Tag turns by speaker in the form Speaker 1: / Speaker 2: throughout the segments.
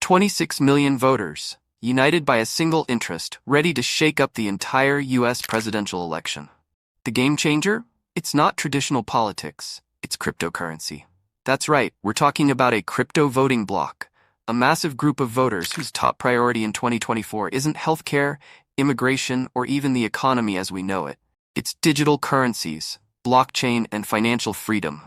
Speaker 1: 26 million voters, united by a single interest, ready to shake up the entire U.S. presidential election. The game changer? It's not traditional politics, it's cryptocurrency. That's right, we're talking about a crypto voting bloc, a massive group of voters whose top priority in 2024 isn't healthcare, immigration, or even the economy as we know it. It's digital currencies, blockchain, and financial freedom.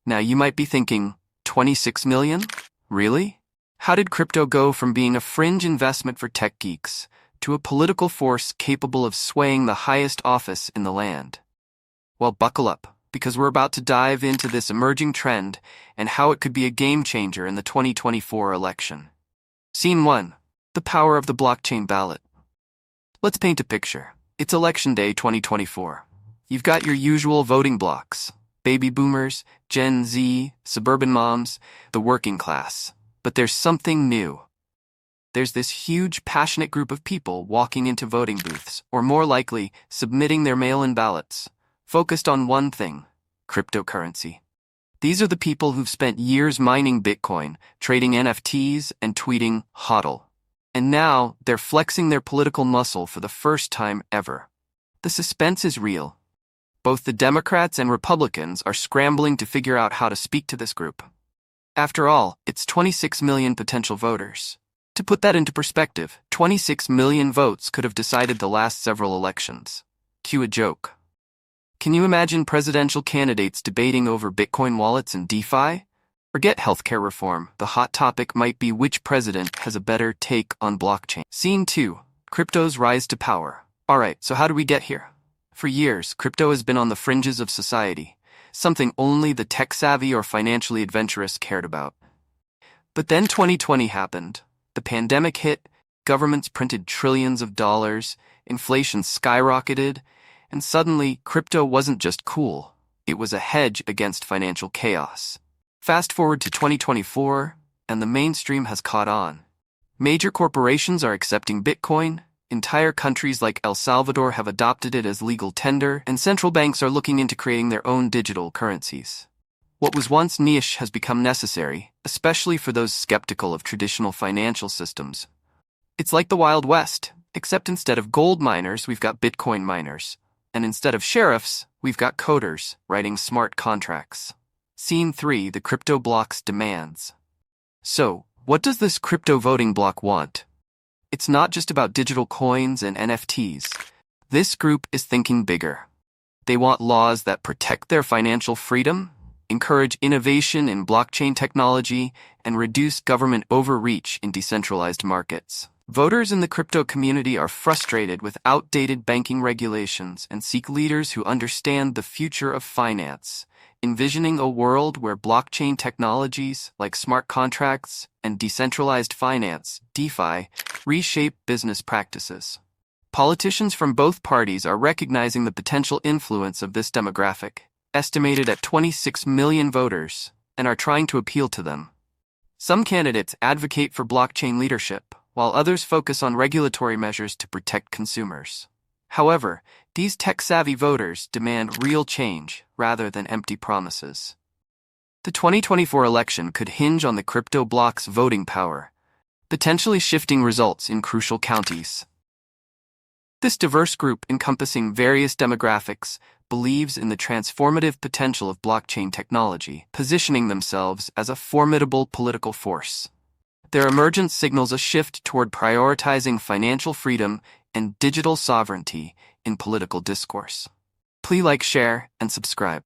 Speaker 1: Now you might be thinking, 26 million? Really? How did crypto go from being a fringe investment for tech geeks to a political force capable of swaying the highest office in the land? Well, buckle up, because we're about to dive into this emerging trend and how it could be a game changer in the 2024 election. Scene 1. The power of the blockchain ballot. Let's paint a picture. It's Election Day 2024. You've got your usual voting blocks: baby boomers, Gen Z, suburban moms, the working class. But there's something new. There's this huge, passionate group of people walking into voting booths, or more likely, submitting their mail-in ballots, focused on one thing: cryptocurrency. These are the people who've spent years mining Bitcoin, trading NFTs, and tweeting HODL. And now, they're flexing their political muscle for the first time ever. The suspense is real. Both the Democrats and Republicans are scrambling to figure out how to speak to this group. After all, it's 26 million potential voters. To put that into perspective, 26 million votes could have decided the last several elections. Cue a joke. Can you imagine presidential candidates debating over Bitcoin wallets and DeFi? Forget healthcare reform. The hot topic might be which president has a better take on blockchain. Scene 2. Crypto's rise to power. Alright, so how did we get here? For years, crypto has been on the fringes of society, something only the tech-savvy or financially adventurous cared about. But then 2020 happened. The pandemic hit, governments printed trillions of dollars, inflation skyrocketed, and suddenly, crypto wasn't just cool. It was a hedge against financial chaos. Fast forward to 2024, and the mainstream has caught on. Major corporations are accepting Bitcoin, entire countries like El Salvador have adopted it as legal tender, and central banks are looking into creating their own digital currencies. What was once niche has become necessary, especially for those skeptical of traditional financial systems. It's like the Wild West, except instead of gold miners, we've got Bitcoin miners. And instead of sheriffs, we've got coders writing smart contracts. Scene 3. The crypto block's demands. So, what does this crypto voting bloc want? It's not just about digital coins and NFTs. This group is thinking bigger. They want laws that protect their financial freedom, encourage innovation in blockchain technology, and reduce government overreach in decentralized markets. Voters in the crypto community are frustrated with outdated banking regulations and seek leaders who understand the future of finance, envisioning a world where blockchain technologies like smart contracts and decentralized finance, DeFi, reshape business practices. Politicians from both parties are recognizing the potential influence of this demographic, estimated at 26 million voters, and are trying to appeal to them. Some candidates advocate for blockchain leadership, while others focus on regulatory measures to protect consumers. However, these tech-savvy voters demand real change rather than empty promises. The 2024 election could hinge on the crypto bloc's voting power, potentially shifting results in crucial counties. This diverse group, encompassing various demographics, believes in the transformative potential of blockchain technology, positioning themselves as a formidable political force. Their emergence signals a shift toward prioritizing financial freedom and digital sovereignty in political discourse. Please like, share, and subscribe.